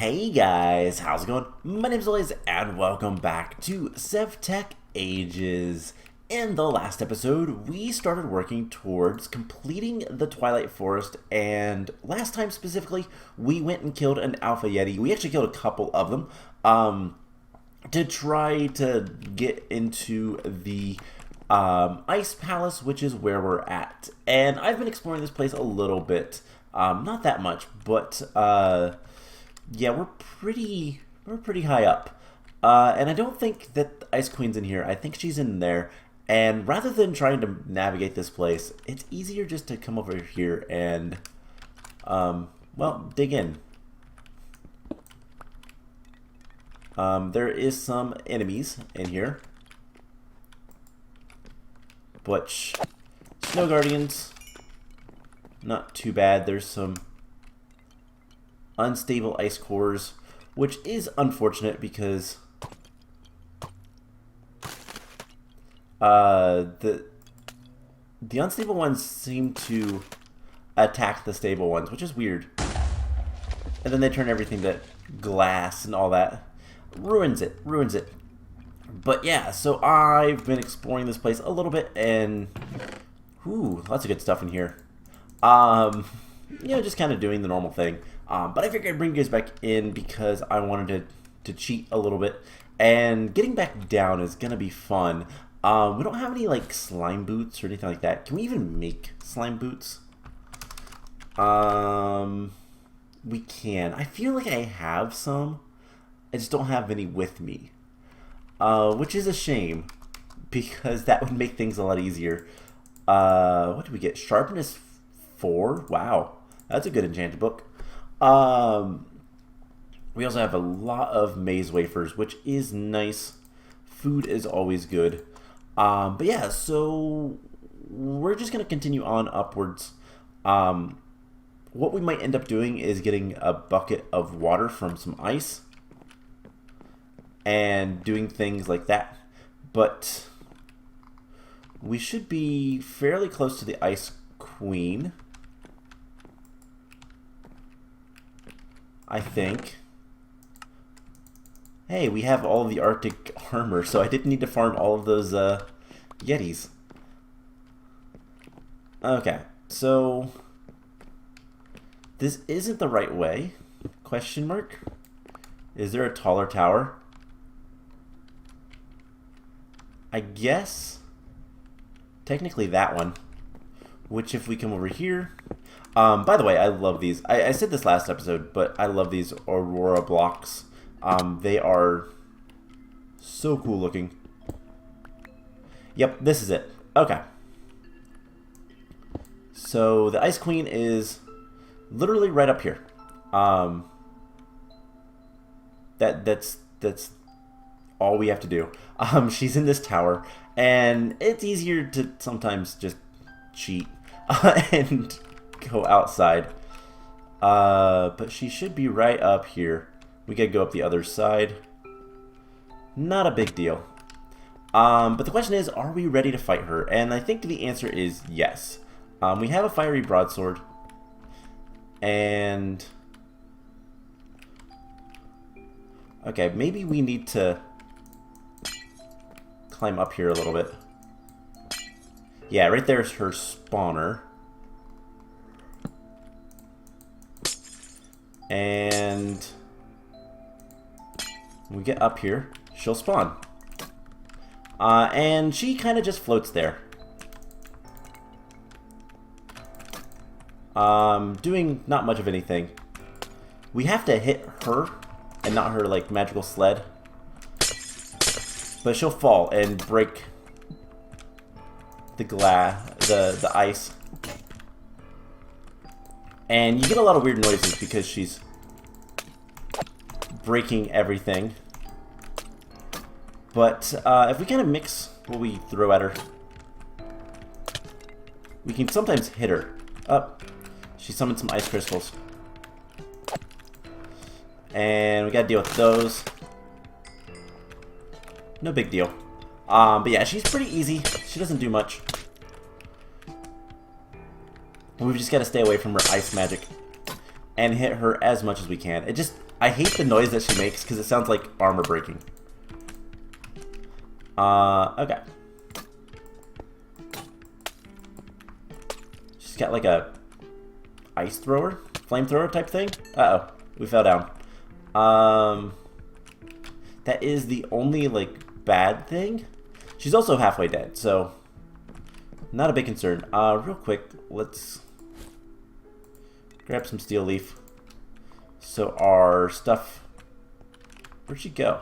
Hey guys, how's it going? My name's Liz and welcome back to SevTech Ages. In the last episode, we started working towards completing the Twilight Forest, and last time specifically, we went and killed an Alpha Yeti. We actually killed a couple of them to try to get into the Ice Palace, which is where we're at. And I've been exploring this place a little bit, not that much, but yeah, we're pretty high up, and I don't think that the Ice Queen's in here. I think she's in there. And rather than trying to navigate this place, it's easier just to come over here and, well, dig in. There is some enemies in here, but Snow Guardians, not too bad. There's some unstable ice cores, which is unfortunate because the unstable ones seem to attack the stable ones, which is weird. And then they turn everything to glass and all that. Ruins it. But yeah, so I've been exploring this place a little bit, and whew, lots of good stuff in here. You know, just kind of doing the normal thing. But I figured I'd bring you guys back in because I wanted to cheat a little bit. And getting back down is going to be fun. We don't have any, like, slime boots or anything like that. Can we even make slime boots? We can. I feel like I have some. I just don't have any with me. Which is a shame, because that would make things a lot easier. What do we get? Sharpness 4? Wow. That's a good enchanted book. We also have a lot of maize wafers, which is nice. Food is always good. But yeah, so we're just going to continue on upwards. What we might end up doing is getting a bucket of water from some ice and doing things like that. But we should be fairly close to the Ice Queen, I think. Hey, we have all of the Arctic armor, so I didn't need to farm all of those Yetis. Okay, so this isn't the right way? Question mark? Is there a taller tower? I guess technically that one. Which, if we come over here, by the way, I love these. I said this last episode, but I love these Aurora blocks. They are so cool looking. Yep, this is it. Okay. So the Ice Queen is literally right up here. That's all we have to do. She's in this tower, and it's easier to sometimes just cheat and go outside. But she should be right up here. We gotta go up the other side. Not a big deal. But the question is, are we ready to fight her? And I think the answer is yes. We have a fiery broadsword. And okay, maybe we need to climb up here a little bit. Yeah, right there's her spawner. And when we get up here, she'll spawn. And she kind of just floats there. Doing not much of anything. We have to hit her and not her, like, magical sled. But she'll fall and break the ice. And you get a lot of weird noises because she's breaking everything. But if we kind of mix what we throw at her, we can sometimes hit her. Up. She summoned some ice crystals. And we gotta deal with those. No big deal. But yeah, she's pretty easy. She doesn't do much. We've just got to stay away from her ice magic. and hit her as much as we can. I hate the noise that she makes because it sounds like armor breaking. Okay. She's got like a ice thrower, flamethrower type thing. Uh-oh, we fell down. That is the only like bad thing. She's also halfway dead, so not a big concern. Real quick, let's grab some steel leaf. So our stuff, where'd she go?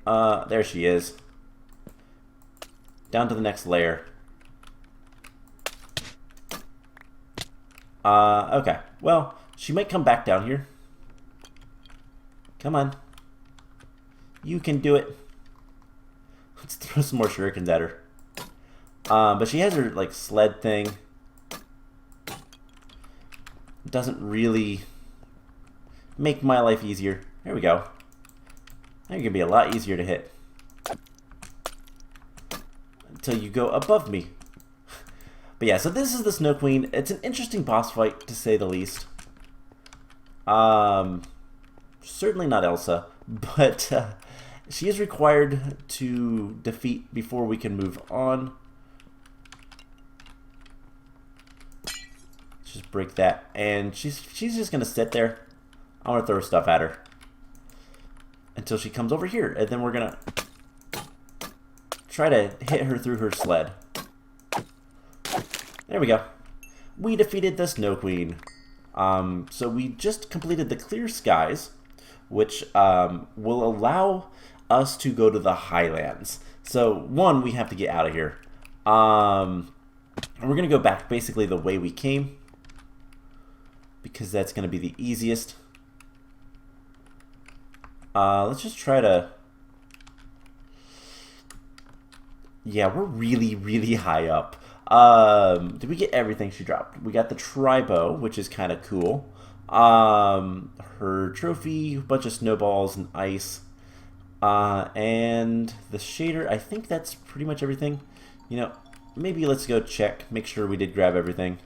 There she is. Down to the next layer. Okay. Well, she might come back down here. Come on. You can do it. Let's throw some more shurikens at her. But she has her, like, sled thing. Doesn't really make my life easier. There we go. Now you're going to be a lot easier to hit. Until you go above me. But yeah, so this is the Snow Queen. It's an interesting boss fight, to say the least. Certainly not Elsa, but she is required to defeat before we can move on. Let's just break that, and she's just gonna sit there. I want to throw stuff at her until she comes over here, and then we're gonna try to hit her through her sled. There we go. We defeated the Snow Queen. So we just completed the Clear Skies, which will allow us to go to the Highlands. So, one, we have to get out of here. And we're going to go back basically the way we came, because that's going to be the easiest. Let's just try to... Yeah, we're really, really high up. Did we get everything she dropped? We got the tri-bow, which is kind of cool. Her trophy, a bunch of snowballs and ice. And the shader, I think that's pretty much everything. You know, maybe let's go check, make sure we did grab everything.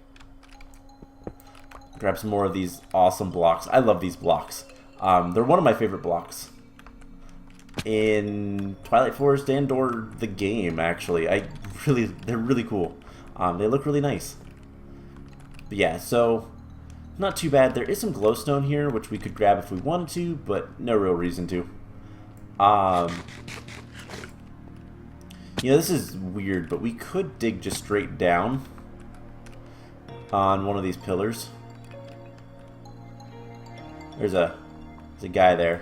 Grab some more of these awesome blocks. I love these blocks. They're one of my favorite blocks in Twilight Forest and or the game, actually. They're really cool. They look really nice. But yeah, so not too bad. There is some glowstone here, which we could grab if we wanted to, but no real reason to. You know, this is weird, but we could dig just straight down on one of these pillars. There's a guy there.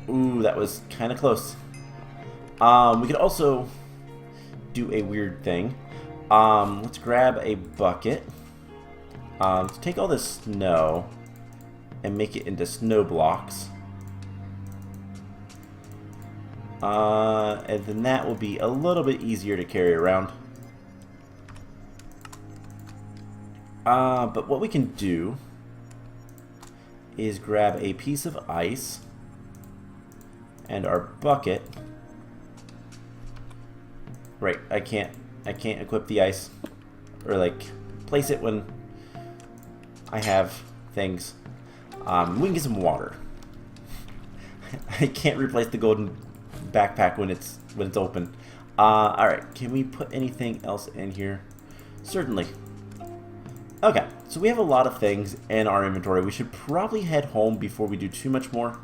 Ooh, that was kind of close. We could also do a weird thing. Let's grab a bucket. Let's take all this snow and make it into snow blocks. And then that will be a little bit easier to carry around. But what we can do is grab a piece of ice and our bucket. Right, I can't equip the ice or like place it when I have things. We can get some water. I can't replace the golden backpack when it's open. All right, can we put anything else in here? Certainly. Okay, so we have a lot of things in our inventory. We should probably head home before we do too much more.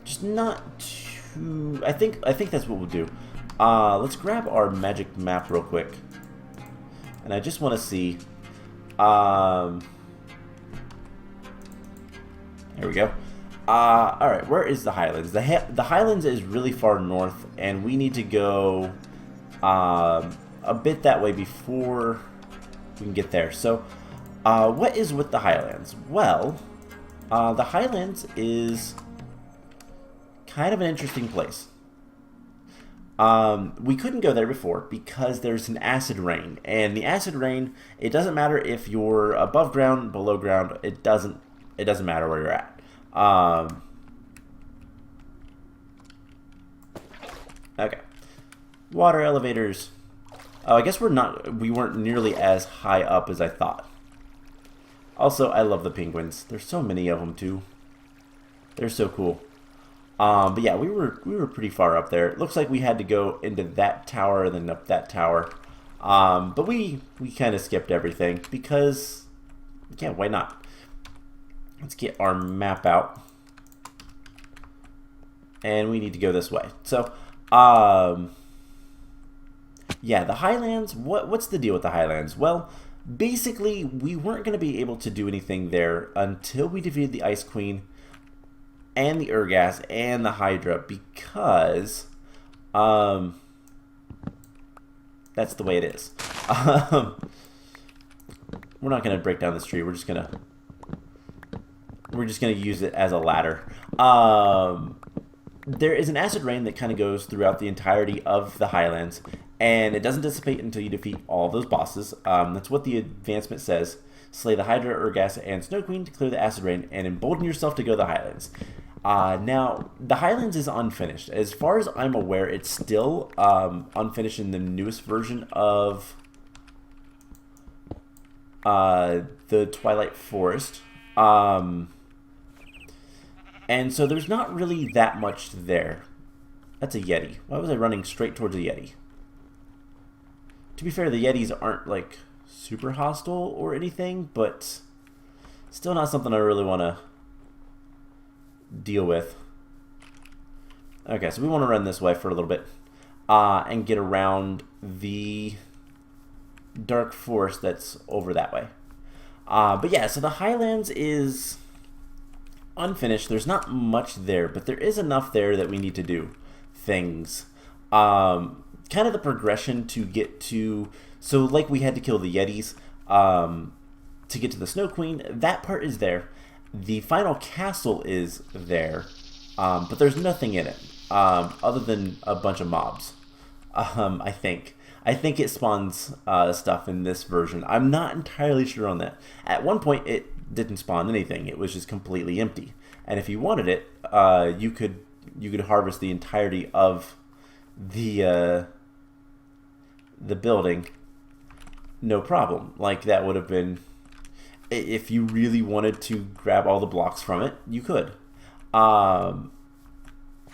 Just not too... I think that's what we'll do. Let's grab our magic map real quick. And I just want to see... there we go. Alright, where is the Highlands? The Highlands is really far north, and we need to go a bit that way before we can get there. So, what is with the Highlands? Well, the Highlands is kind of an interesting place. We couldn't go there before because there's an acid rain, and the acid rain, it doesn't matter if you're above ground, below ground, it doesn't matter where you're at. Okay. Water elevators. Oh, I guess we weren't nearly as high up as I thought. Also, I love the penguins. There's so many of them too. They're so cool. But yeah, we were pretty far up there. It looks like we had to go into that tower and then up that tower. But we kind of skipped everything because, yeah, why not? Let's get our map out. And we need to go this way. So, yeah, the Highlands, what's the deal with the Highlands? Well, basically, we weren't going to be able to do anything there until we defeated the Ice Queen and the Urgas and the Hydra because, that's the way it is. We're not going to break down this tree. We're just going to use it as a ladder. There is an acid rain that kind of goes throughout the entirety of the Highlands, and it doesn't dissipate until you defeat all those bosses. That's what the advancement says. Slay the Hydra, Urgas, and Snow Queen to clear the acid rain, and embolden yourself to go to the Highlands. Now, the Highlands is unfinished. As far as I'm aware, it's still unfinished in the newest version of the Twilight Forest. And so there's not really that much there. That's a Yeti. Why was I running straight towards a Yeti? To be fair, the Yetis aren't, like, super hostile or anything, but still not something I really want to deal with. Okay, so we want to run this way for a little bit and get around the dark forest that's over that way. But yeah, so the Highlands is unfinished. There's not much there, but there is enough there that we need to do things. Kind of the progression to get to, so like we had to kill the Yetis to get to the Snow Queen. That part is there. The final castle is there, but there's nothing in it other than a bunch of mobs. I think it spawns stuff in this version. I'm not entirely sure on that. At one point, it didn't spawn anything. It was just completely empty. And if you wanted it, you could harvest the entirety of the building, no problem. Like that would have been, if you really wanted to grab all the blocks from it, you could.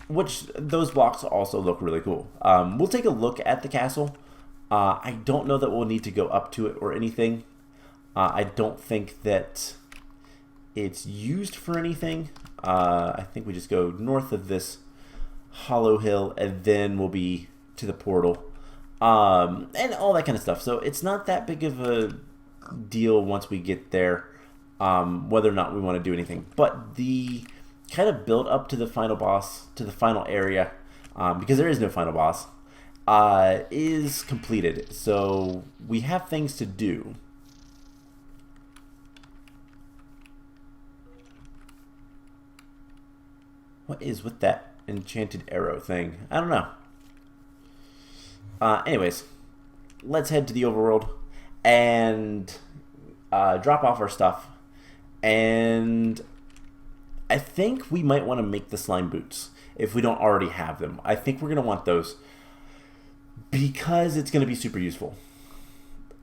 Which those blocks also look really cool. We'll take a look at the castle. I don't know that we'll need to go up to it or anything. I don't think that it's used for anything. I think we just go north of this hollow hill and then we'll be to the portal. And all that kind of stuff. So it's not that big of a deal once we get there, whether or not we want to do anything. But the kind of build up to the final boss, to the final area, because there is no final boss, is completed. So we have things to do. What is with that enchanted arrow thing? I don't know. Anyways, let's head to the overworld and drop off our stuff. And I think we might want to make the slime boots if we don't already have them. I think we're going to want those because it's going to be super useful.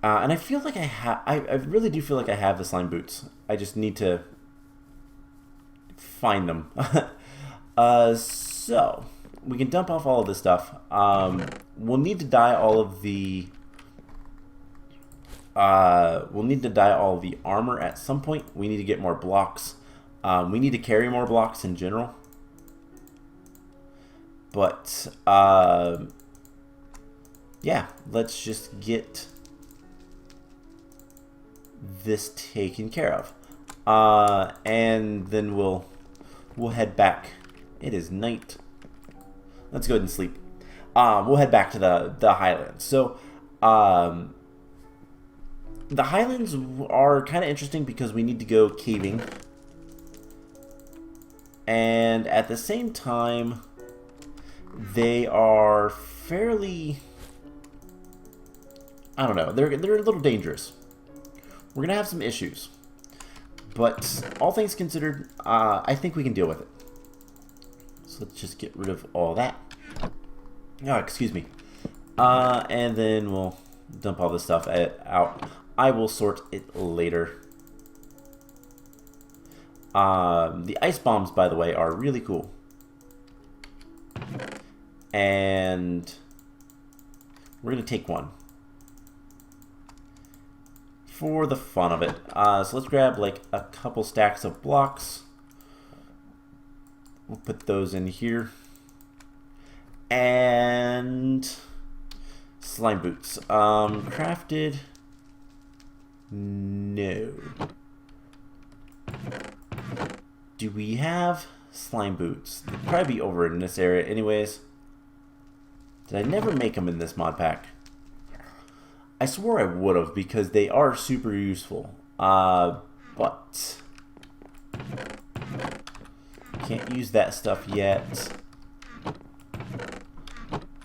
And I feel like I really do feel like I have the slime boots. I just need to find them. So we can dump off all of this stuff. We'll need to dye all of the armor at some point. We need to get more blocks. We need to carry more blocks in general. But yeah, let's just get this taken care of. And then we'll head back. It is night. Let's go ahead and sleep. We'll head back to the Highlands. So, the Highlands are kind of interesting because we need to go caving. And at the same time, they are fairly, I don't know, they're a little dangerous. We're going to have some issues. But all things considered, I think we can deal with it. So let's just get rid of all that. Oh, excuse me. And then we'll dump all this stuff out. I will sort it later. The ice bombs, by the way, are really cool. And we're going to take one for the fun of it. So let's grab like a couple stacks of blocks. We'll put those in here. And slime boots. Crafted. No. Do we have slime boots? They'd probably be over in this area anyways. Did I never make them in this mod pack? I swore I would have because they are super useful. But can't use that stuff yet.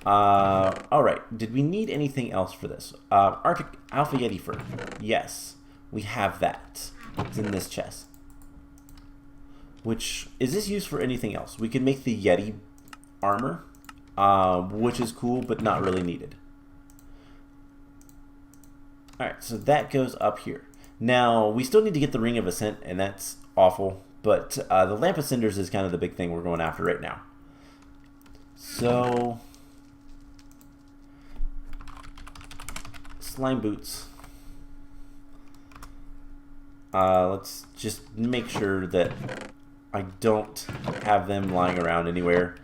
Alright, did we need anything else for this? Arctic Alpha Yeti fur. Yes, we have that. It's in this chest. Which, is this used for anything else? We can make the Yeti armor, which is cool, but not really needed. Alright, so that goes up here. Now, we still need to get the Ring of Ascent, and that's awful, but the Lamp of Cinders is kind of the big thing we're going after right now. So, slime boots. Let's just make sure that I don't have them lying around anywhere.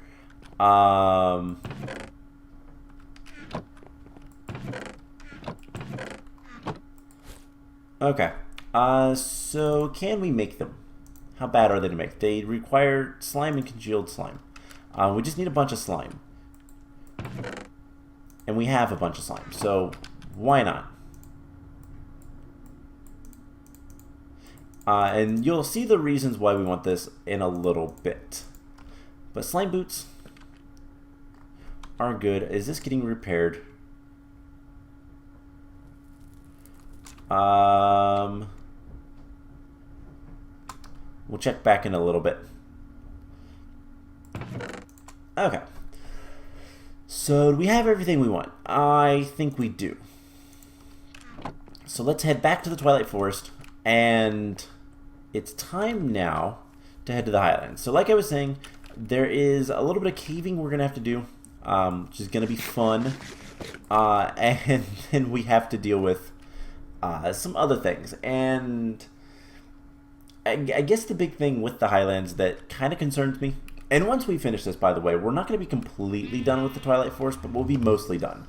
Okay. So can we make them? How bad are they to make? They require slime and congealed slime. We just need a bunch of slime. And we have a bunch of slime, so why not? And you'll see the reasons why we want this in a little bit. But slime boots are good. Is this getting repaired? We'll check back in a little bit. Okay. So do we have everything we want? I think we do. So let's head back to the Twilight Forest, and it's time now to head to the Highlands. So like I was saying, there is a little bit of caving we're going to have to do, which is going to be fun. And then we have to deal with some other things. And I guess the big thing with the Highlands that kind of concerns me, and once we finish this, by the way, we're not going to be completely done with the Twilight Forest, but we'll be mostly done.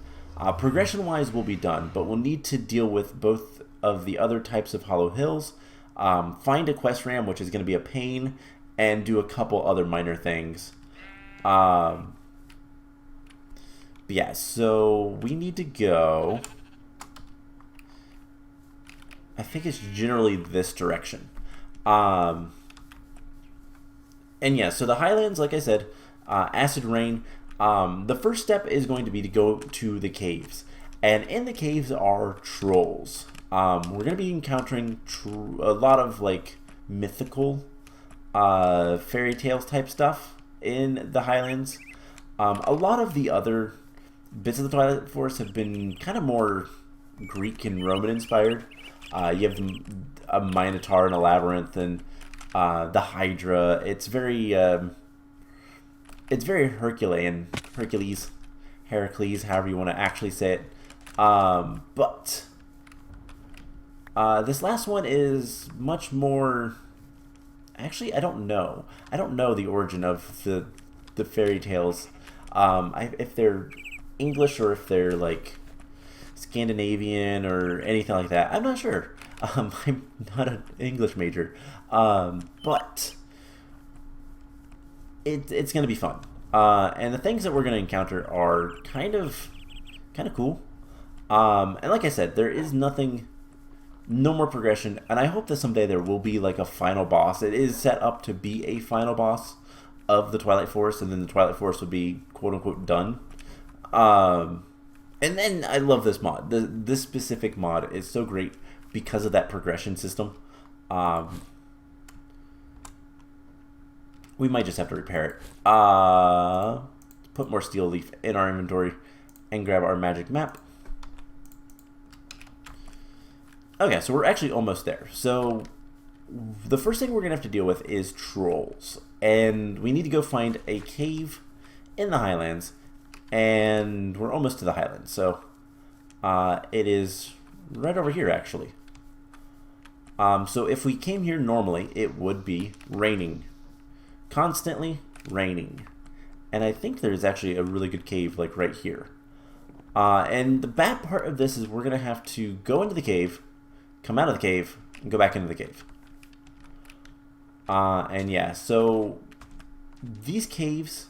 Progression-wise, we'll be done, but we'll need to deal with both of the other types of Hollow Hills, find a quest ram, which is going to be a pain, and do a couple other minor things. But yeah, so we need to go. I think it's generally this direction. And yeah, so the Highlands, like I said, acid rain. The first step is going to be to go to the caves. And in the caves are trolls. We're going to be encountering a lot of like mythical fairy tales type stuff in the Highlands. A lot of the other bits of the Twilight Forest have been kind of more Greek and Roman inspired. You have a Minotaur and a Labyrinth and the Hydra. It's very Hercules, however you want to actually say it. But this last one is much more. Actually, I don't know. I don't know the origin of the fairy tales. If they're English or if they're like Scandinavian or anything like that. I'm not sure. I'm not an English major, but it's going to be fun. And the things that we're going to encounter are kind of cool. And like I said, there is no more progression, and I hope that someday there will be like a final boss. It is set up to be a final boss of the Twilight Forest, and then the Twilight Forest will be quote unquote done. And then I love this mod. This specific mod is so great because of that progression system. We might just have to repair it. put more steel leaf in our inventory and grab our magic map. Okay, so we're actually almost there. So the first thing we're going to have to deal with is trolls. And we need to go find a cave in the Highlands. And we're almost to the Highlands. So it is right over here, actually. So if we came here normally, it would be raining. Constantly raining. And I think there's actually a really good cave like right here. And the bad part of this is we're going to have to go into the cave, come out of the cave, and go back into the cave. And yeah, so these caves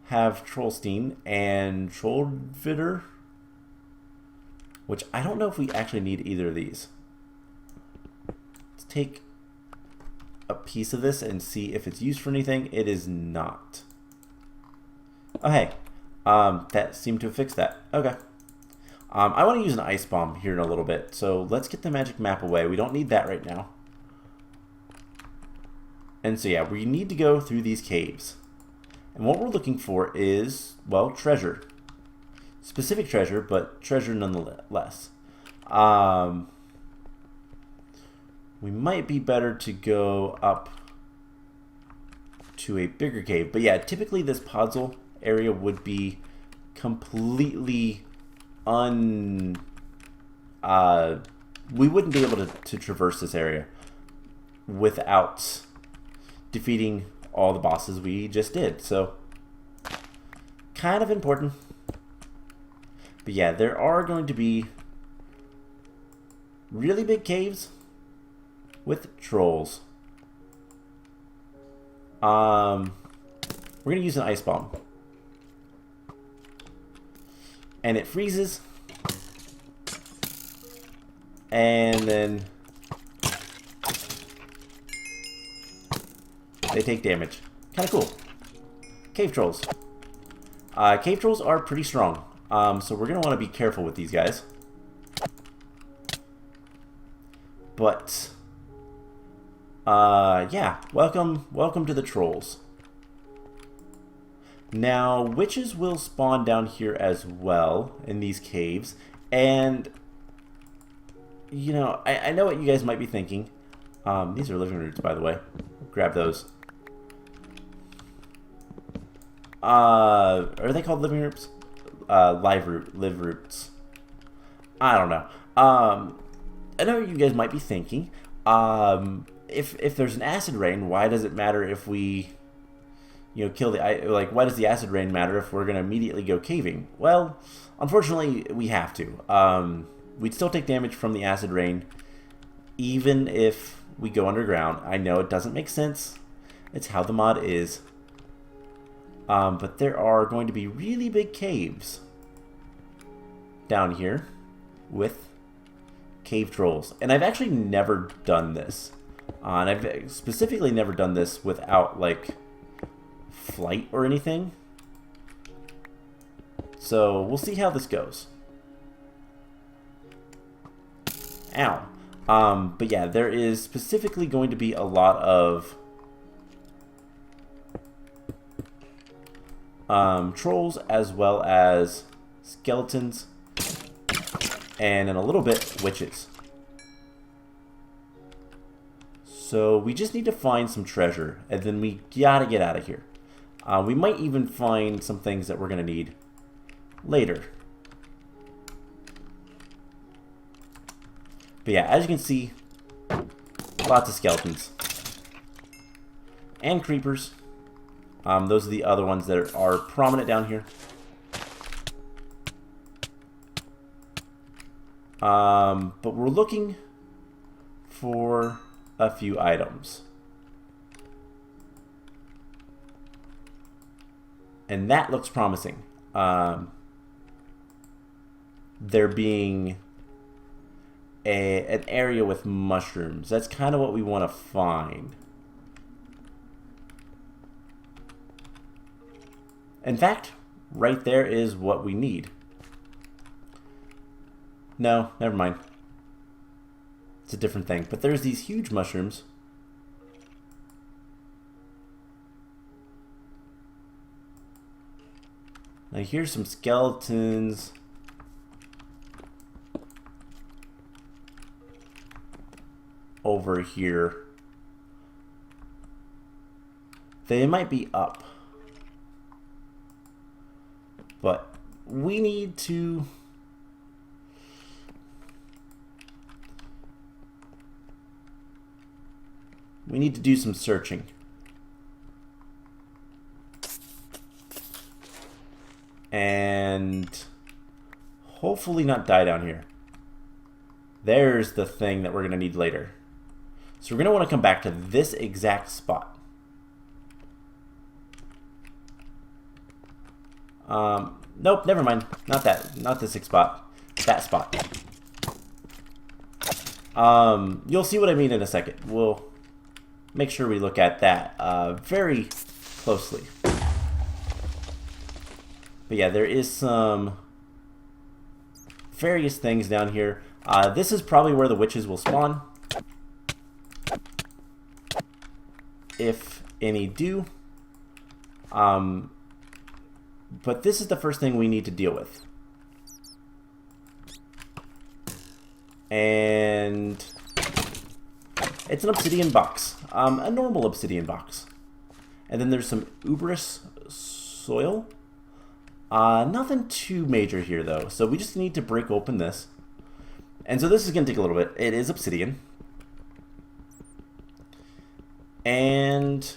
have Trollstein and Trollvitter, which I don't know if we actually need either of these. Let's take a piece of this and see if it's used for anything. It is not. Oh, hey. That seemed to fix that. Okay. I want to use an ice bomb here in a little bit, so let's get the magic map away. We don't need that right now. And so yeah, we need to go through these caves. And what we're looking for is, well, treasure. Specific treasure, but treasure nonetheless. We might be better to go up to a bigger cave. But yeah, typically this puzzle area would be completely we wouldn't be able to traverse this area without defeating all the bosses we just did. So kind of important. But yeah, there are going to be really big caves with trolls. We're going to use an ice bomb. And it freezes. And then they take damage. Kind of cool. Cave trolls. Cave trolls are pretty strong. So we're going to want to be careful with these guys. But yeah, welcome to the trolls. Now, witches will spawn down here as well in these caves. And, you know, I know what you guys might be thinking. These are living roots, by the way. Grab those. Are they called living roots? Live roots. I don't know. I know what you guys might be thinking. If there's an acid rain, why does it matter if we, you know, kill the, like, why does the acid rain matter if we're going to immediately go caving? Well, unfortunately, we have to. We'd still take damage from the acid rain, even if we go underground. I know it doesn't make sense. It's how the mod is. But there are going to be really big caves down here with cave trolls. And I've actually never done this. And I've specifically never done this without, like, flight or anything. So we'll see how this goes. Ow. But yeah, there is specifically going to be a lot of trolls as well as skeletons, and in a little bit, witches. So we just need to find some treasure, and then we gotta get out of here. We might even find some things that we're gonna need later. But yeah, as you can see, lots of skeletons. And creepers. Those are the other ones that are prominent down here. But we're looking for a few items. And that looks promising. There being an area with mushrooms. That's kind of what we want to find. In fact, right there is what we need. No, never mind. It's a different thing. But there's these huge mushrooms. Now here's some skeletons. Over here. They might be up. But we need to... We need to do some searching. And hopefully not die down here. There's the thing that we're going to need later. So we're going to want to come back to this exact spot. Nope, never mind. Not that. Not this spot. That spot. You'll see what I mean in a second. We'll make sure we look at that very closely. But yeah, there is some various things down here. This is probably where the witches will spawn. If any do. But this is the first thing we need to deal with. And it's an obsidian box. A normal obsidian box. And then there's some uberous soil. Nothing too major here though. So we just need to break open this. And so this is going to take a little bit. It is obsidian. And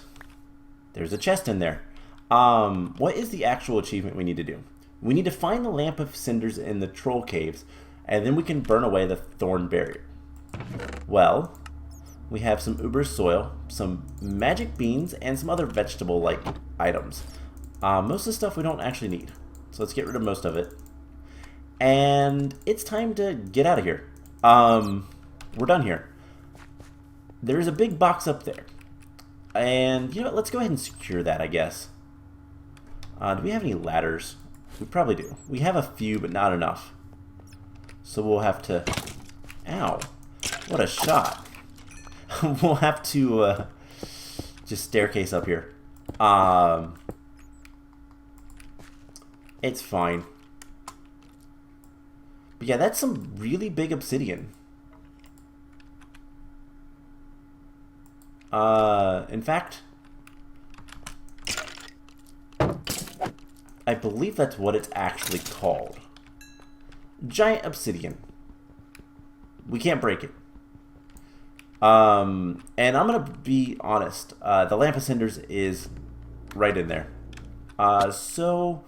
there's a chest in there. What is the actual achievement we need to do? We need to find the lamp of cinders in the troll caves, and then we can burn away the thorn barrier. Well, we have some uber soil, some magic beans, and some other vegetable-like items. Most of the stuff we don't actually need, so let's get rid of most of it. And it's time to get out of here. We're done here. There's a big box up there. And, you know what, let's go ahead and secure that, I guess. Do we have any ladders? We probably do. We have a few, but not enough. So we'll have to... Ow. What a shot. We'll have to just staircase up here. It's fine. But yeah, that's some really big obsidian. In fact, I believe that's what it's actually called. Giant obsidian. We can't break it. And I'm gonna be honest. The lamp of cinders is right in there. So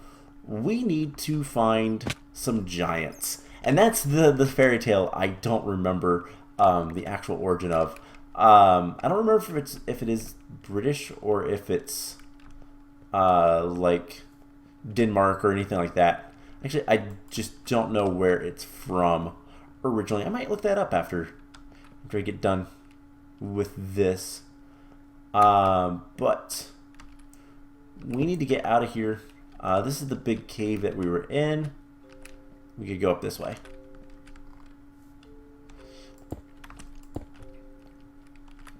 we need to find some giants, and that's the fairy tale I don't remember the actual origin of. I don't remember if it is British or if it's like Denmark or anything like that. Actually, I just don't know where it's from originally. I might look that up after I get done with this. But we need to get out of here. This is the big cave that we were in. We could go up this way.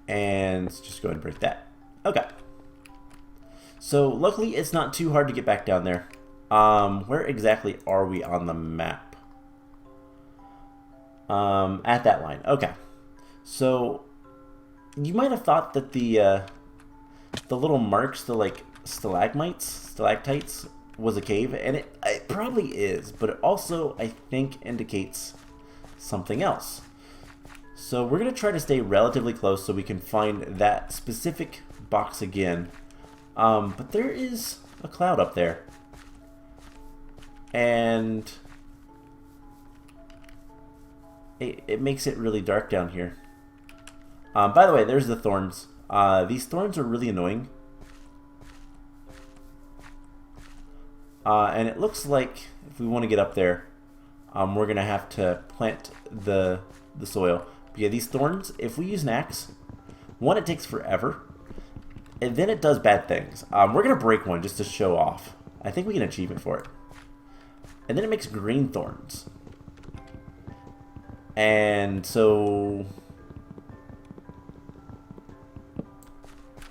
And let's just go ahead and break that. Okay. So luckily it's not too hard to get back down there. Where exactly are we on the map? At that line. Okay. So you might have thought that the little marks, the like stalactites, was a cave, and it probably is, but it also I think indicates something else. So we're going to try to stay relatively close so we can find that specific box again. But there is a cloud up there. And it makes it really dark down here. By the way, there's the thorns. These thorns are really annoying. And it looks like if we want to get up there, we're going to have to plant the soil. But yeah, these thorns, if we use an axe, one, it takes forever, and then it does bad things. We're going to break one just to show off. I think we can achieve it for it. And then it makes green thorns. And so...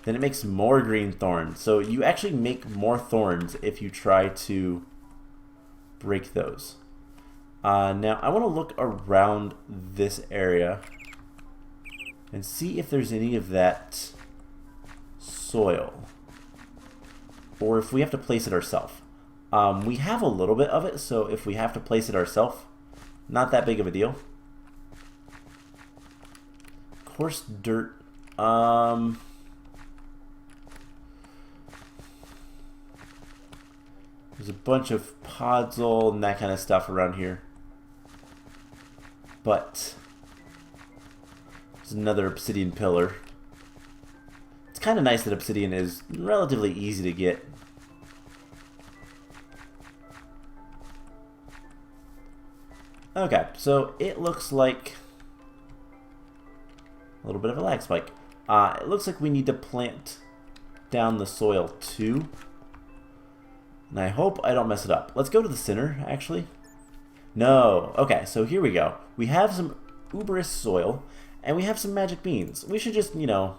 then it makes more green thorns. So you actually make more thorns if you try to break those. Now, I want to look around this area and see if there's any of that soil, or if we have to place it ourselves. We have a little bit of it, so if we have to place it ourselves, not that big of a deal. Coarse dirt. There's a bunch of podzol and that kind of stuff around here. But there's another obsidian pillar. It's kind of nice that obsidian is relatively easy to get. Okay, so it looks like a little bit of a lag spike. It looks like we need to plant down the soil too. And I hope I don't mess it up. Let's go to the center, actually. No. Okay, so here we go. We have some uberous soil, and we have some magic beans. We should just, you know,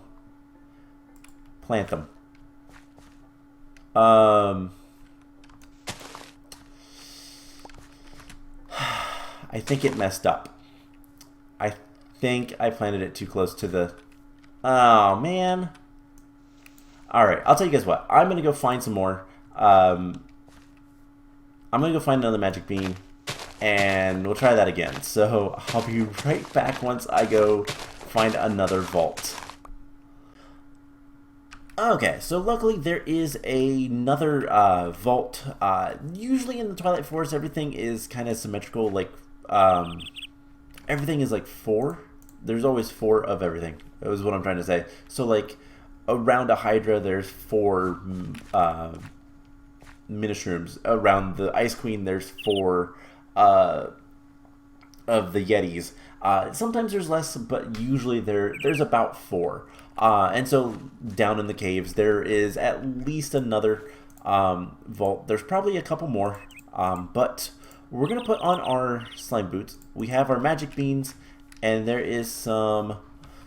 plant them. I think it messed up. I think I planted it too close to the... Oh, man. Alright, I'll tell you guys what. I'm going to go find some more. I'm going to go find another magic bean, and we'll try that again. So I'll be right back once I go find another vault. Okay, so luckily there is another vault. Usually in the Twilight Forest, everything is kind of symmetrical. Like, everything is like 4. There's always 4 of everything. That was what I'm trying to say. So, like, around a Hydra, there's 4... Minishrooms. Around the Ice Queen, there's 4 of the Yetis. Sometimes there's less, but usually there's about 4. And so down in the caves, there is at least another vault. There's probably a couple more, but we're going to put on our slime boots. We have our magic beans, and there is some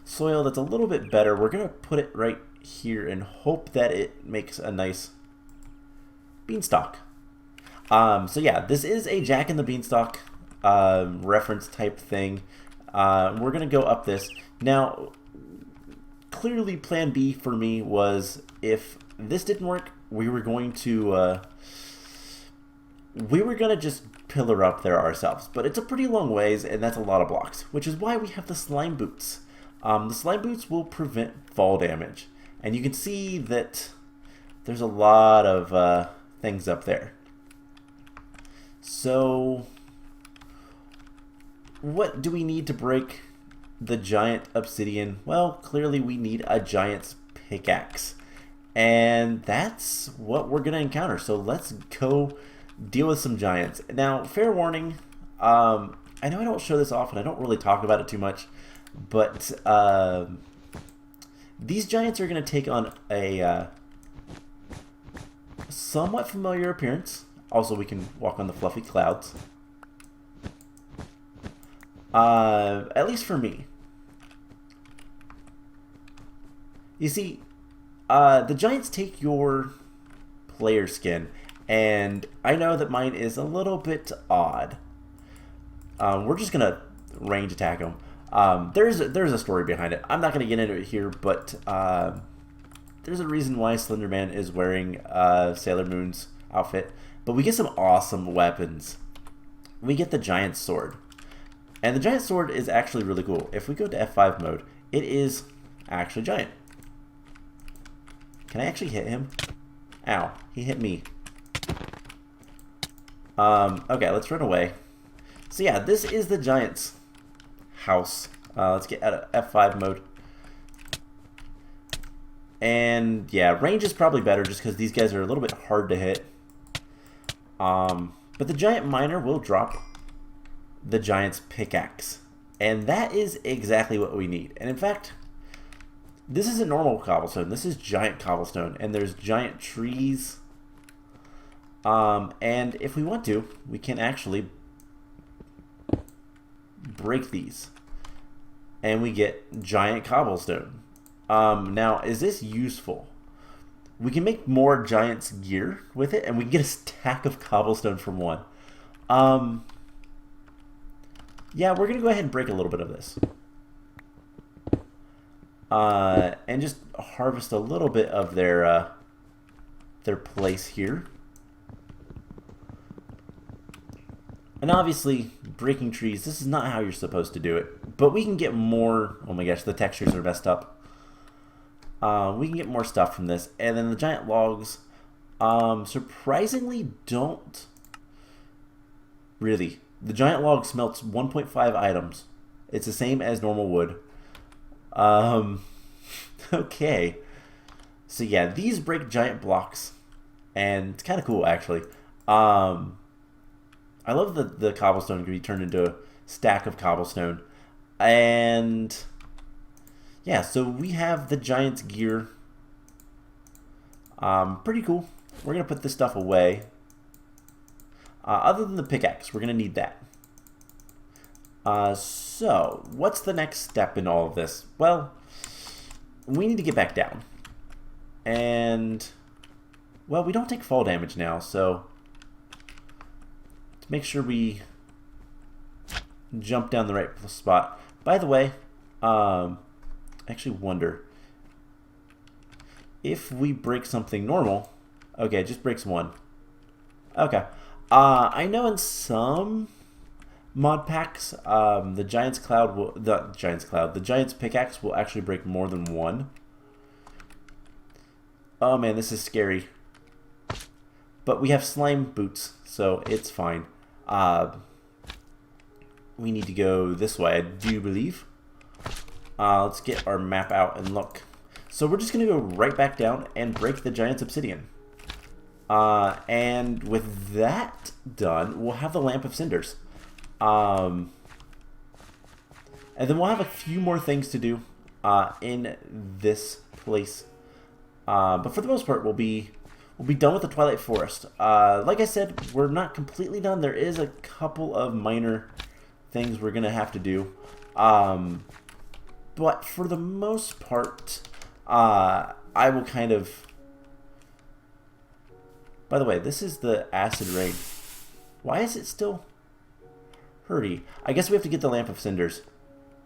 soil that's a little bit better. We're going to put it right here and hope that it makes a nice beanstalk. So yeah, this is a Jack and the Beanstalk reference type thing. We're gonna go up this. Now, clearly plan B for me was, if this didn't work, we were going to just pillar up there ourselves. But it's a pretty long ways, and that's a lot of blocks, which is why we have the slime boots. The slime boots will prevent fall damage, and you can see that there's a lot of things up there. So what do we need to break the giant obsidian? Well, clearly we need a giant's pickaxe, and that's what we're gonna encounter. So let's go deal with some giants. Now, fair warning, I know I don't show this off and I don't really talk about it too much, but these giants are gonna take on a somewhat familiar appearance. Also, we can walk on the fluffy clouds. At least for me. You see, the giants take your player skin, and I know that mine is a little bit odd. We're just gonna range attack them. There's a story behind it. I'm not gonna get into it here, but there's a reason why Slenderman is wearing Sailor Moon's outfit. But we get some awesome weapons. We get the giant sword. And the giant sword is actually really cool. If we go to F5 mode, it is actually giant. Can I actually hit him? Ow, he hit me. Okay, let's run away. So yeah, this is the giant's house. Let's get out of F5 mode. And yeah, range is probably better just because these guys are a little bit hard to hit. But the giant miner will drop the giant's pickaxe. And that is exactly what we need. And in fact, this isn't normal cobblestone. This is giant cobblestone. And there's giant trees. And if we want to, we can actually break these. And we get giant cobblestone. Now, is this useful? We can make more giant's gear with it, and we can get a stack of cobblestone from one. Yeah, we're going to go ahead and break a little bit of this. And just harvest a little bit of their place here. And obviously, breaking trees, this is not how you're supposed to do it. But we can get more... Oh my gosh, the textures are messed up. We can get more stuff from this. And then the giant logs, surprisingly, don't... Really. The giant log smelts 1.5 items. It's the same as normal wood. Okay. So yeah, these break giant blocks. And it's kind of cool, actually. I love that the cobblestone can be turned into a stack of cobblestone. And yeah, so we have the giant's gear. Pretty cool. We're going to put this stuff away. Other than the pickaxe, we're going to need that. So, what's the next step in all of this? Well, we need to get back down. And, well, we don't take fall damage now, so to make sure we jump down the right spot. By the way, I actually wonder if we break something normal. Okay, it just breaks one. Okay. I know in some mod packs, the Giant's Pickaxe will actually break more than one. Oh man, this is scary. But we have slime boots, so it's fine. We need to go this way, I do believe. Let's get our map out and look. So we're just going to go right back down and break the Giant's Obsidian. And with that done, we'll have the Lamp of Cinders. And then we'll have a few more things to do in this place. But for the most part, we'll be done with the Twilight Forest. Like I said, we're not completely done. There is a couple of minor things we're going to have to do. But for the most part, I will kind of... By the way, this is the acid rain. Why is it still hurty? I guess we have to get the Lamp of Cinders.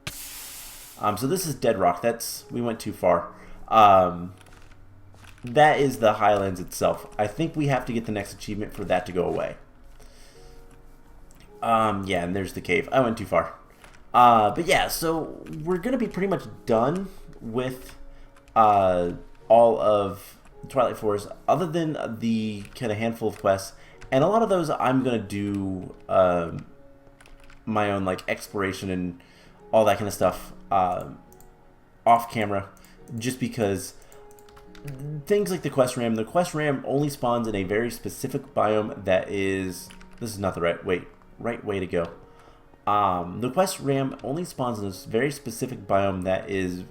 So this is dead rock. We went too far. That is the Highlands itself. I think we have to get the next achievement for that to go away. Yeah, and there's the cave. I went too far. But yeah, so we're going to be pretty much done with all of Twilight Forest, other than the kind of handful of quests, and a lot of those I'm gonna do my own like exploration and all that kind of stuff off camera, just because things like the quest ram only spawns in a very specific biome that is... This is not the right way to go. The quest ram only spawns in this very specific biome that is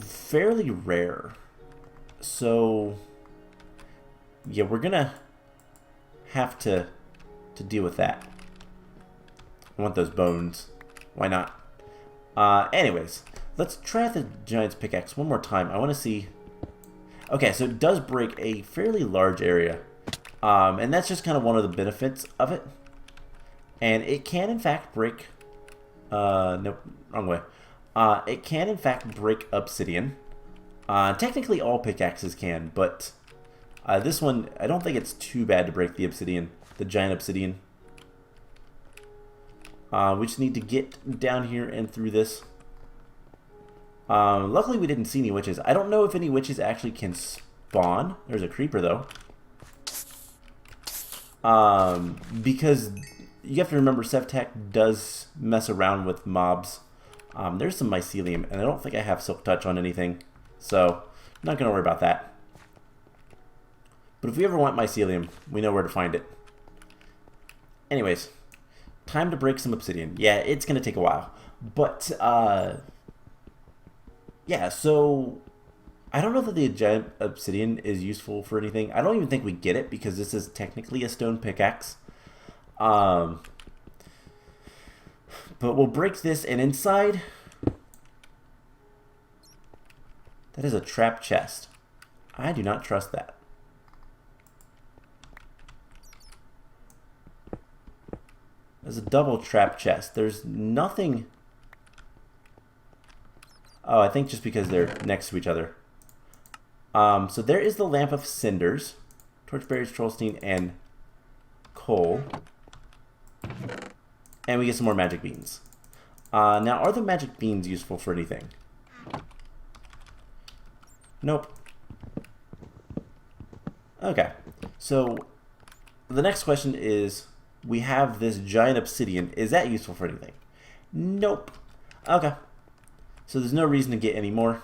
fairly rare. So yeah, we're gonna have to deal with that. I want those bones. Why not? Anyways, let's try the Giant's Pickaxe one more time. I want to see... Okay, so it does break a fairly large area. And that's just kind of one of the benefits of it. And it can in fact break... nope, wrong way. It can in fact break obsidian. Technically all pickaxes can, but this one, I don't think it's too bad to break the obsidian, the giant obsidian. We just need to get down here and through this. Luckily we didn't see any witches. I don't know if any witches actually can spawn. There's a creeper though. Because you have to remember SevTech does mess around with mobs. There's some mycelium, and I don't think I have silk touch on anything, so I'm not going to worry about that. But if we ever want mycelium, we know where to find it. Anyways, time to break some obsidian. Yeah, it's going to take a while. But, yeah, so I don't know that the giant obsidian is useful for anything. I don't even think we get it, because this is technically a stone pickaxe. But we'll break this, and inside, that is a trap chest. I do not trust that. There's a double trap chest. There's nothing... Oh, I think just because they're next to each other. So there is the Lamp of Cinders. Torchberries, Trollstein, and coal. And we get some more magic beans. Now, are the magic beans useful for anything? Nope. Okay. So, the next question is, we have this giant obsidian. Is that useful for anything? Nope. Okay. So there's no reason to get any more.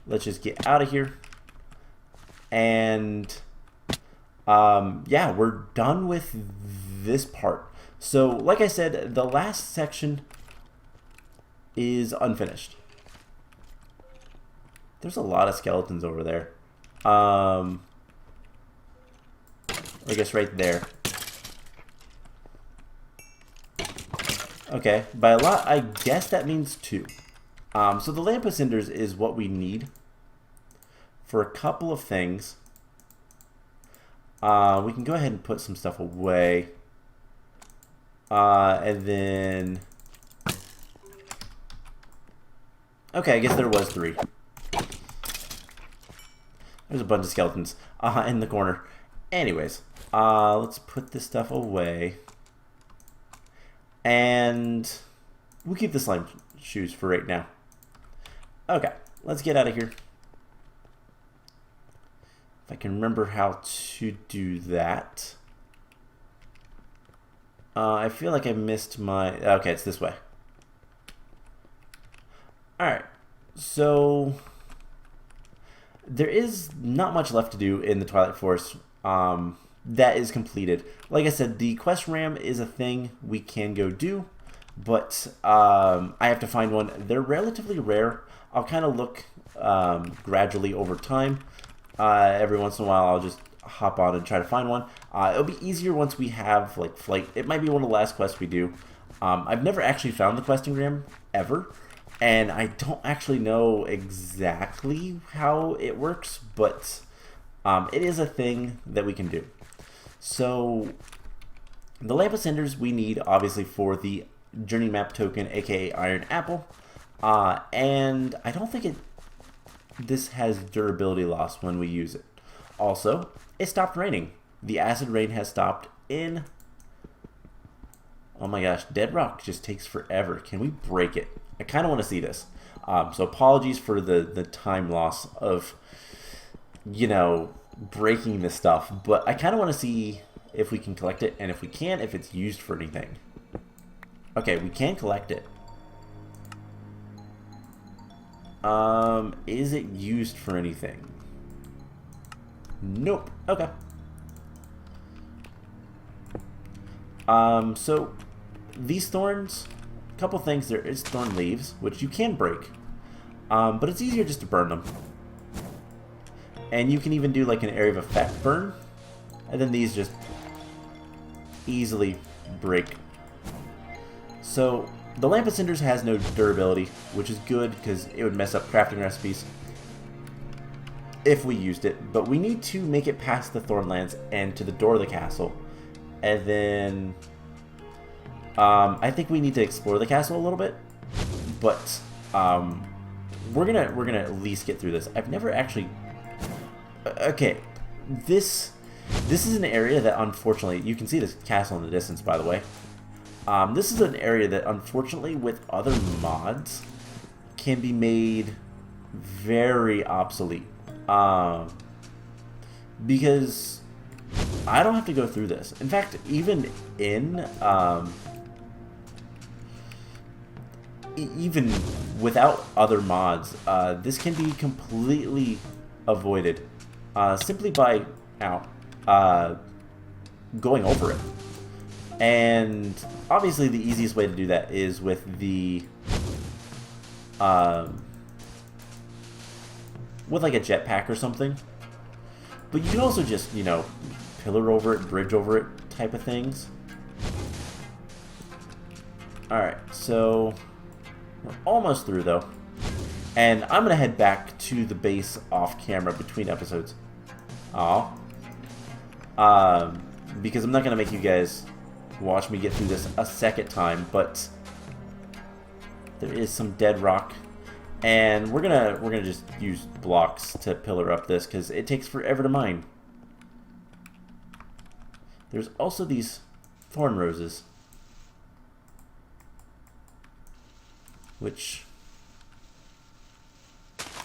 Let's just get out of here. And yeah, we're done with this part. So like I said, the last section is unfinished. There's a lot of skeletons over there. I guess right there. Okay, by a lot, I guess that means 2. So the Lamp of Cinders is what we need for a couple of things. We can go ahead and put some stuff away. And then... Okay, I guess there was 3. There's a bunch of skeletons in the corner. Anyways, let's put this stuff away. And we'll keep the slime shoes for right now. Okay, let's get out of here. If I can remember how to do that. I feel like I missed my... Okay, it's this way. Alright, so... There is not much left to do in the Twilight Forest that is completed. Like I said, the quest ram is a thing we can go do, but I have to find one. They're relatively rare. I'll kind of look gradually over time. Every once in a while, I'll just hop on and try to find one. It'll be easier once we have like flight. It might be one of the last quests we do. I've never actually found the questing ram ever. And I don't actually know exactly how it works, but it is a thing that we can do. So, the Lamp of Cinders we need, obviously, for the Journey Map token, aka Iron Apple. And I don't think this has durability loss when we use it. Also, it stopped raining. The acid rain has stopped in... Oh my gosh, Dead Rock just takes forever. Can we break it? I kind of want to see this. So apologies for the time loss of, you know, breaking this stuff. But I kind of want to see if we can collect it. And if we can, if it's used for anything. Okay, we can collect it. Is it used for anything? Nope. Okay. So these thorns... Couple things. There is Thorn Leaves, which you can break, but it's easier just to burn them. And you can even do like an area of effect burn, and then these just easily break. So the Lamp of Cinders has no durability, which is good because it would mess up crafting recipes if we used it. But we need to make it past the Thornlands and to the door of the castle, and then I think we need to explore the castle a little bit, but we're gonna at least get through this. I've never actually... Okay, this is an area that unfortunately... You can see this castle in the distance, by the way. This is an area that unfortunately with other mods can be made very obsolete. Because I don't have to go through this. In fact, even in... even without other mods, this can be completely avoided simply by going over it. And obviously the easiest way to do that is with the with like a jetpack or something. But you can also just, you know, pillar over it, bridge over it type of things. Alright, so we're almost through though. And I'm going to head back to the base off camera between episodes. Because I'm not going to make you guys watch me get through this a second time, but there is some dead rock, and we're gonna just use blocks to pillar up this because it takes forever to mine. There's also these Thorn Roses, which,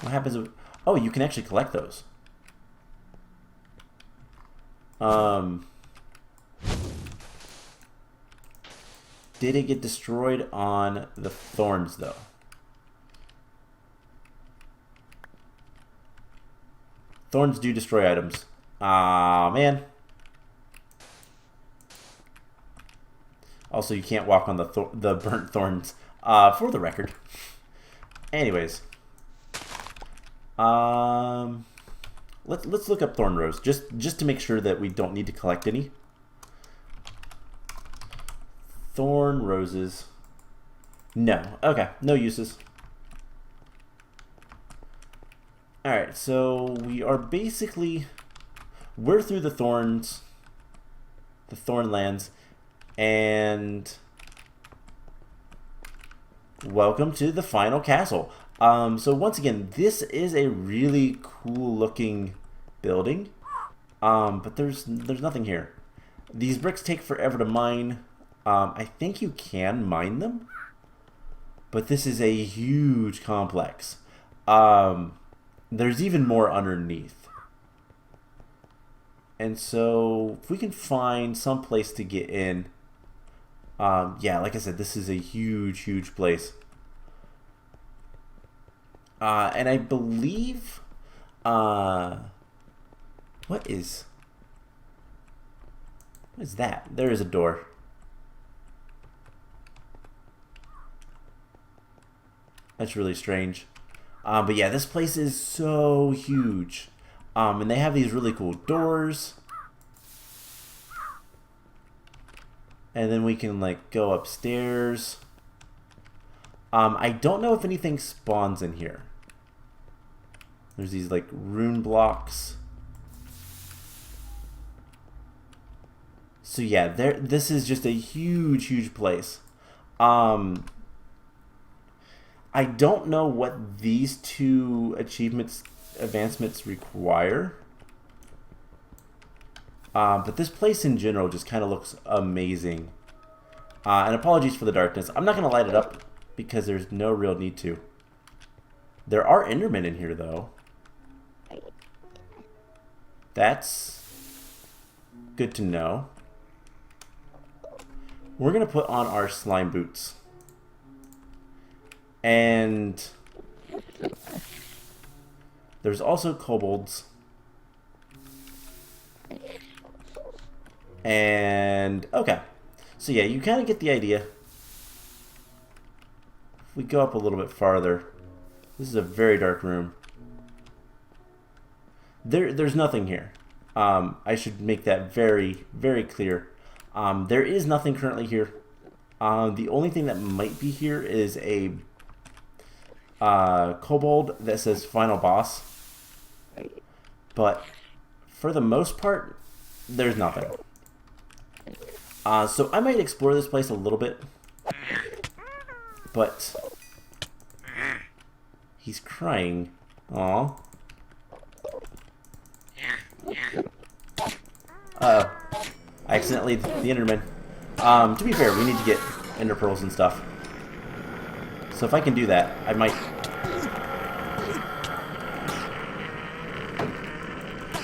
what happens if, oh, you can actually collect those. Did it get destroyed on the thorns, though? Thorns do destroy items. Ah, man. Also, you can't walk on the burnt thorns, for the record. Anyways. Let's look up Thorn Rose, just to make sure that we don't need to collect any. Thorn Roses. No. Okay, no uses. Alright, so we are basically, we're through the thorns, the Thorn Lands, and welcome to the final castle. So once again, this is a really cool looking building, but there's nothing here. These bricks take forever to mine. I think you can mine them, but this is a huge complex. There's even more underneath. And so if we can find some place to get in, yeah, like I said, this is a huge place. And I believe, what is that? There is a door. That's really strange. But yeah, this place is so huge. And they have these really cool doors. And then we can like go upstairs. I don't know if anything spawns in here. There's these like rune blocks. So yeah, this is just a huge place. I don't know what these two advancements require. But this place in general just kind of looks amazing. And apologies for the darkness. I'm not going to light it up because there's no real need to. There are Endermen in here, though. That's good to know. We're going to put on our slime boots. And there's also kobolds. And okay. So yeah, you kind of get the idea. If we go up a little bit farther, this is a very dark room. There's nothing here. I should make that very clear. There is nothing currently here. The only thing that might be here is a kobold that says final boss, but for the most part there's nothing. So I might explore this place a little bit, but he's crying. Aww. Uh-oh. I accidentally did the Enderman. To be fair, we need to get Ender Pearls and stuff. So if I can do that, I might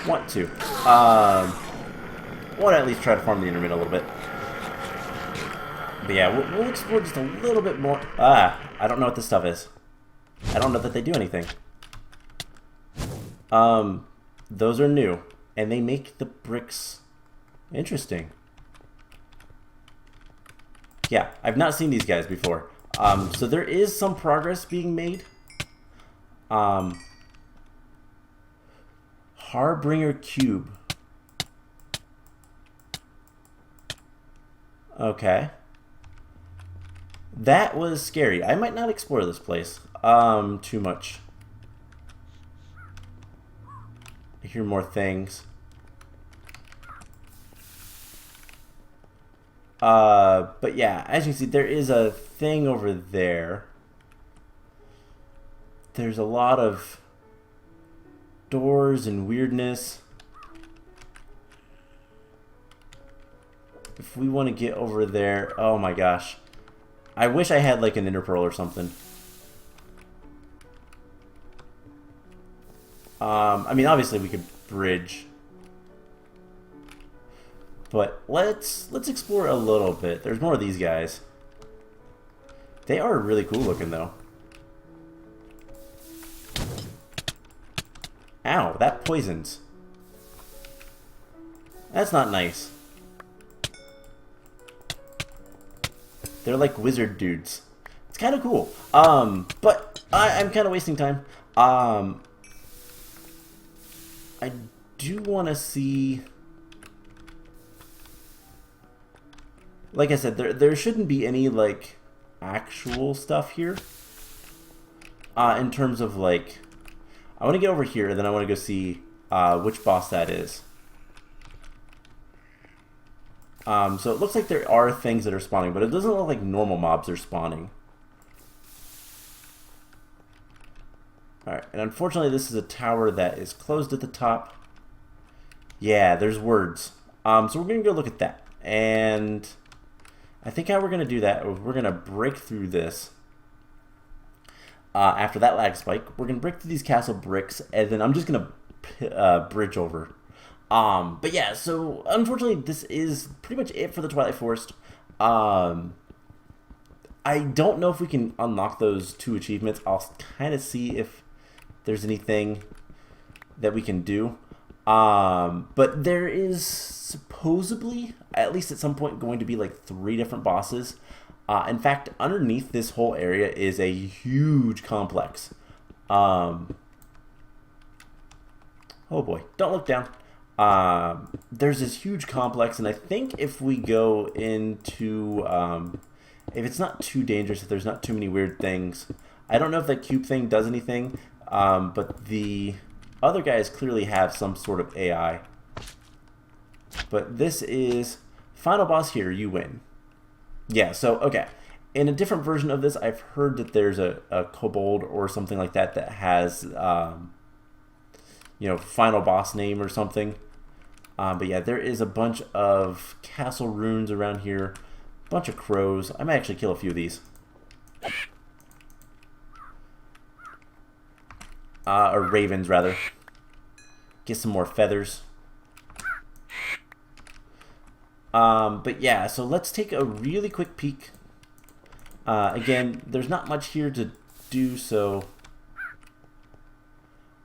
want to. Want to at least try to farm the Enderman a little bit. But yeah, we'll explore just a little bit more. I don't know what this stuff is. I don't know that they do anything. Those are new, and they make the bricks interesting. Yeah, I've not seen these guys before. So there is some progress being made. Harbinger Cube. Okay. That was scary. I might not explore this place too much. I hear more things. But yeah, as you can see, there is a thing over there. There's a lot of doors and weirdness. If we want to get over there, oh my gosh. I wish I had like an ender pearl or something. I mean, obviously we could bridge. But let's explore a little bit. There's more of these guys. They are really cool looking though. Ow, that poisons. That's not nice. They're like wizard dudes. It's kind of cool. But I'm kind of wasting time. I do want to see... Like I said, there shouldn't be any, like, actual stuff here. In terms of, like... I want to get over here, and then I want to go see which boss that is. So it looks like there are things that are spawning, but it doesn't look like normal mobs are spawning. Alright, and unfortunately this is a tower that is closed at the top. Yeah, there's words. So we're going to go look at that. And I think how we're going to do that is we're going to break through this. After that lag spike, we're going to break through these castle bricks, and then I'm just going to bridge over. But yeah, so unfortunately this is pretty much it for the Twilight Forest. I don't know if we can unlock those 2 achievements. I'll kind of see if there's anything that we can do. But there is supposedly, at least at some point, going to be like 3 different bosses. In fact, underneath this whole area is a huge complex. Oh boy, don't look down. There's this huge complex, and I think if we go into, if it's not too dangerous, if there's not too many weird things, I don't know if that cube thing does anything, but the other guys clearly have some sort of AI. But this is final boss here, you win. Yeah, so, okay. In a different version of this, I've heard that there's a kobold or something like that that has, you know, final boss name or something. But yeah, there is a bunch of castle ruins around here. A bunch of crows. I might actually kill a few of these. Or ravens, rather. Get some more feathers. But yeah, so let's take a really quick peek. Again, there's not much here to do, so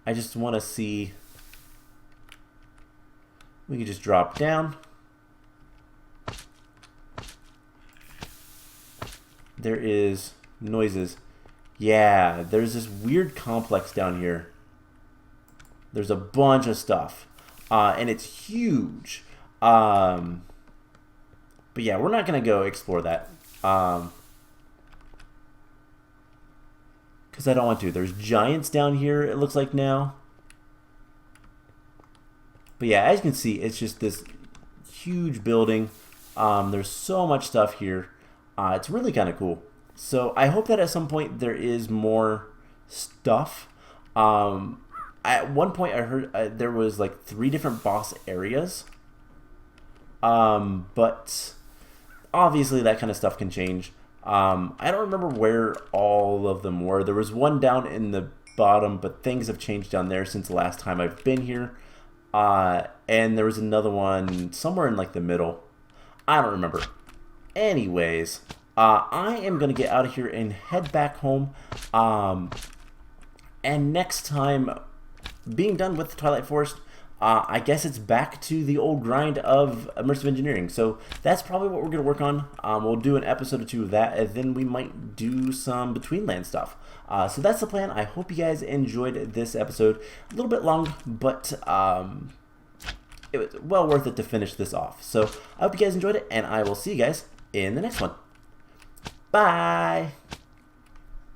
I just want to see. We can just drop down. There is noises. Yeah, there's this weird complex down here. There's a bunch of stuff. And it's huge. But yeah, we're not going to go explore that. Because I don't want to. There's giants down here, it looks like now. But yeah, as you can see, it's just this huge building. There's so much stuff here. It's really kind of cool. So I hope that at some point there is more stuff. At one point I heard there was like 3 different boss areas. But obviously that kind of stuff can change. I don't remember where all of them were. There was one down in the bottom, but things have changed down there since the last time I've been here. And there was another one somewhere in like the middle. I don't remember. Anyways, I am going to get out of here and head back home. And next time, being done with the Twilight Forest, I guess it's back to the old grind of immersive engineering. So that's probably what we're going to work on. We'll do an episode or 2 of that, and then we might do some between land stuff. So that's the plan. I hope you guys enjoyed this episode. A little bit long, but it was well worth it to finish this off. So I hope you guys enjoyed it, and I will see you guys in the next one. Bye!